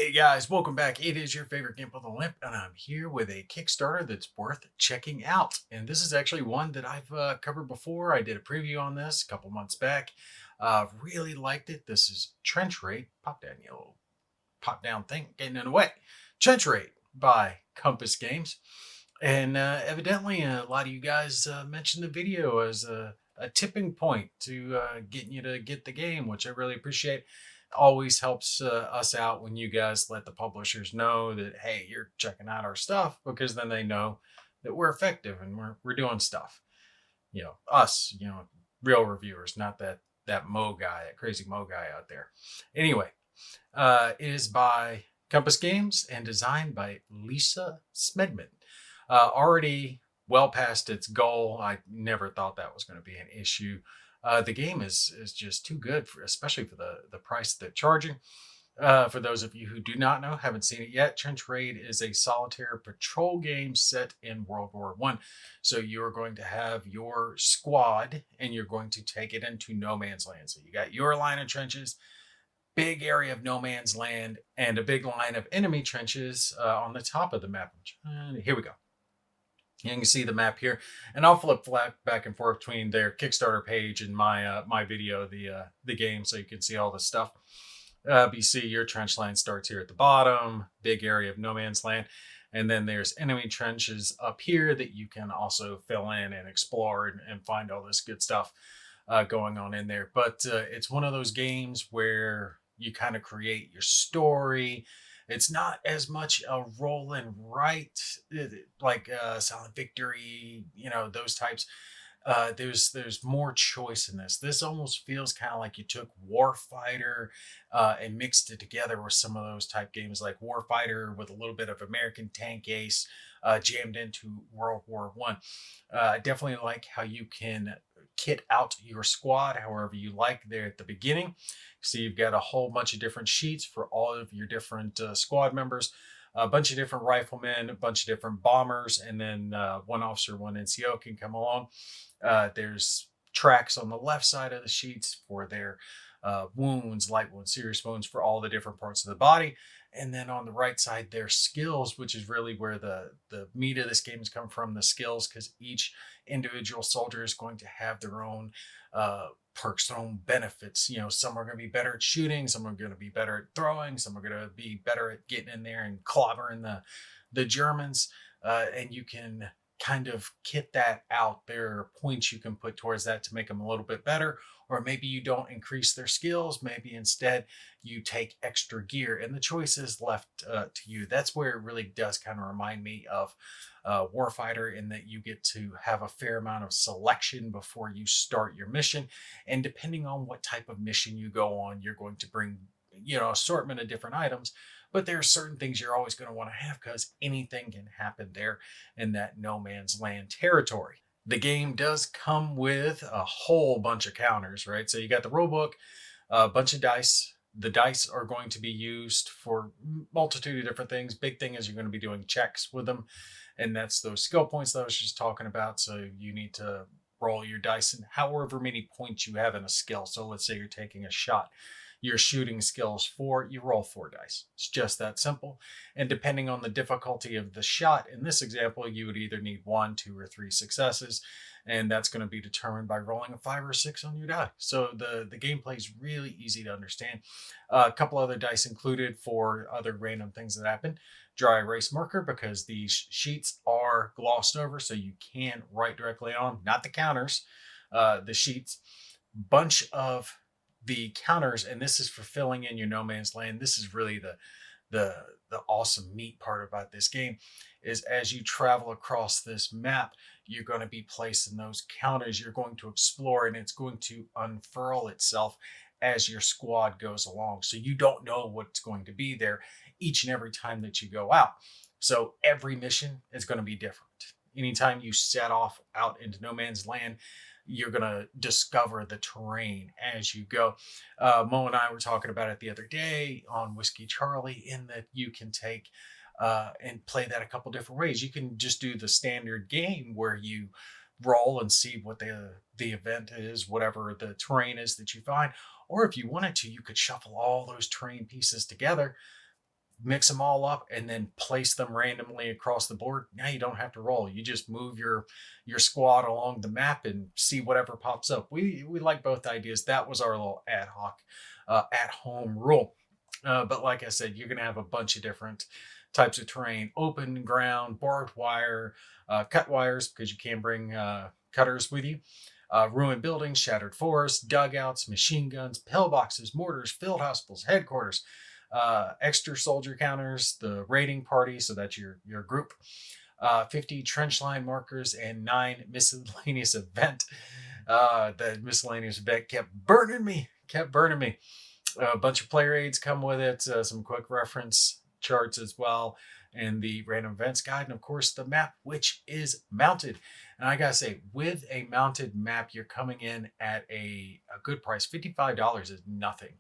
Hey guys, welcome back. It is your favorite Gimp of the Limp, and I'm here with a Kickstarter that's worth checking out. And this is actually one that I've covered before. I did a preview on this a couple months back. Really liked it. This is Trench Raid. Pop down, you little pop down thing, getting in the way. Trench Raid by Compass Games. And evidently, a lot of you guys mentioned the video as a tipping point to getting you to get the game, which I really appreciate. Always helps us out when you guys let the publishers know that, hey, you're checking out our stuff, because then they know that we're effective and we're doing stuff. Us, real reviewers, not that Mo guy, that crazy Mo guy out there. Anyway, it is by Compass Games and designed by Lisa Smedman. Already well past its goal. I never thought that was going to be an issue. The game is just too good, especially for the price they're charging. For those of you who do not know, haven't seen it yet, Trench Raid is a solitaire patrol game set in World War I. So you're going to have your squad and you're going to take it into no man's land. So you got your line of trenches, big area of no man's land, and a big line of enemy trenches on the top of the map. Here we go. You can see the map here, and I'll flip back and forth between their Kickstarter page and my video, the game, so you can see all this stuff. You see your trench line starts here at the bottom, big area of no man's land, and then there's enemy trenches up here that you can also fill in and explore and find all this good stuff going on in there. But it's one of those games where you kind of create your story. It's not as much a roll and write like Silent Victory, those types. There's more choice in this. This almost feels kind of like you took Warfighter and mixed it together with some of those type games like Warfighter with a little bit of American Tank Ace jammed into World War One. I definitely like how you can kit out your squad however you like there at the beginning. So you've got a whole bunch of different sheets for all of your different squad members, a bunch of different riflemen, a bunch of different bombers, and then one officer, one NCO can come along. There's tracks on the left side of the sheets for their wounds, light wounds, serious wounds for all the different parts of the body. And then on the right side, their skills, which is really where the meat of this game has come from, the skills, because each individual soldier is going to have their own perks, their own benefits. Some are going to be better at shooting, some are going to be better at throwing, some are going to be better at getting in there and clobbering the Germans. And you can kind of kit that out. There are points you can put towards that to make them a little bit better, or maybe you don't increase their skills. Maybe instead you take extra gear, and the choice is left to you. That's where it really does kind of remind me of Warfighter, in that you get to have a fair amount of selection before you start your mission. And depending on what type of mission you go on, you're going to bring, assortment of different items. But there are certain things you're always going to want to have, because anything can happen there in that no man's land territory. The game does come with a whole bunch of counters, right? So you got the rule book, a bunch of dice. The dice are going to be used for multitude of different things. Big thing is you're going to be doing checks with them, and that's those skill points that I was just talking about. So you need to roll your dice and however many points you have in a skill. So let's say you're taking a shot. Your shooting skills 4, you roll 4 dice. It's just that simple. And depending on the difficulty of the shot, in this example, you would either need 1, 2, or 3 successes. And that's going to be determined by rolling a 5 or 6 on your die. So the gameplay is really easy to understand. A couple other dice included for other random things that happen. Dry erase marker, because these sheets are glossed over, so you can write directly on, not the counters, the sheets. Bunch of the counters, and this is for filling in your no man's land. This is really the awesome meat part about this game, is as you travel across this map, you're going to be placing those counters. You're going to explore, and it's going to unfurl itself as your squad goes along. So you don't know what's going to be there each and every time that you go out. So every mission is going to be different. Anytime you set off out into no man's land, you're going to discover the terrain as you go. Mo and I were talking about it the other day on Whiskey Charlie, in that you can take and play that a couple different ways. You can just do the standard game where you roll and see what the event is, whatever the terrain is that you find. Or if you wanted to, you could shuffle all those terrain pieces together, mix them all up and then place them randomly across the board. Now you don't have to roll. You just move your squad along the map and see whatever pops up. We like both ideas. That was our little ad hoc at home rule. But like I said, you're going to have a bunch of different types of terrain: open ground, barbed wire, cut wires, because you can bring cutters with you, ruined buildings, shattered forests, dugouts, machine guns, pillboxes, mortars, field hospitals, headquarters, extra soldier counters, the raiding party, so that's your group, 50 trench line markers, and 9 miscellaneous event. The miscellaneous event kept burning me. A bunch of player aids come with it, some quick reference charts as well, and the random events guide, and of course the map, which is mounted. And I gotta say, with a mounted map, you're coming in at a good price. $55 is nothing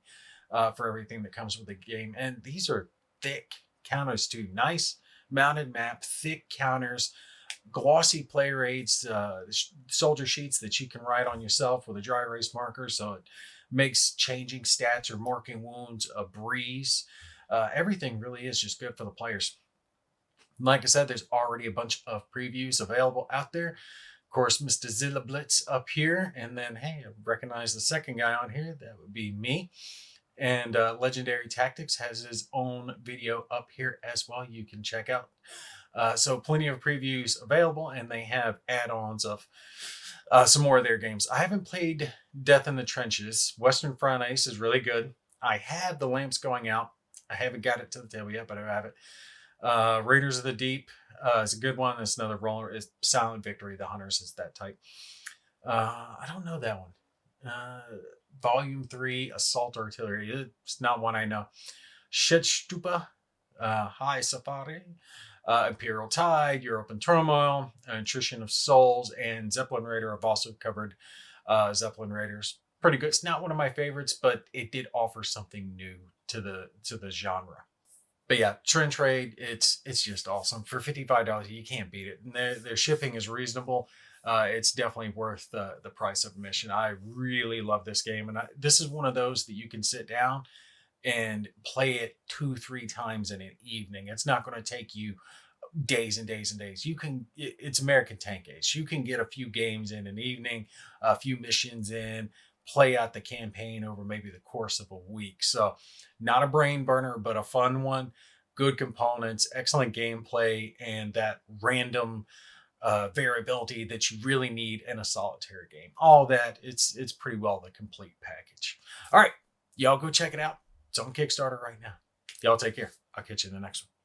for everything that comes with the game. And these are thick counters too. Nice mounted map, thick counters, glossy player aids, soldier sheets that you can write on yourself with a dry erase marker, so it makes changing stats or marking wounds a breeze. Everything really is just good for the players. Like I said, there's already a bunch of previews available out there. Of course, Mr. Zilla Blitz up here. And then, hey, I recognize the second guy on here. That would be me. And Legendary Tactics has his own video up here as well. You can check out. So plenty of previews available, and they have add-ons of some more of their games. I haven't played Death in the Trenches. Western Front Ice is really good. I have The Lamps Going Out. I haven't got it to the table yet, but I have it. Raiders of the Deep is a good one. It's another roller. It's Silent Victory. The Hunters is that type. I don't know that one. Volume 3, Assault Artillery. It's not one I know. Shetstupa, High Safari, Imperial Tide, Europe in Turmoil, Attrition of Souls, and Zeppelin Raider. I've also covered Zeppelin Raiders. Pretty good. It's not one of my favorites, but it did offer something new to the genre. But yeah, Trench Raid, it's just awesome. For $55, you can't beat it. And their shipping is reasonable. It's definitely worth the price of admission. I really love this game. And this is one of those that you can sit down and play it 2-3 times in an evening. It's not going to take you days and days and days. It's American Tank Ace. You can get a few games in an evening, a few missions in, play out the campaign over maybe the course of a week. So not a brain burner, but a fun one. Good components, excellent gameplay, and that random variability that you really need in a solitaire game. All that, it's pretty well the complete package. All right, y'all go check it out. It's on Kickstarter right now. Y'all take care. I'll catch you in the next one.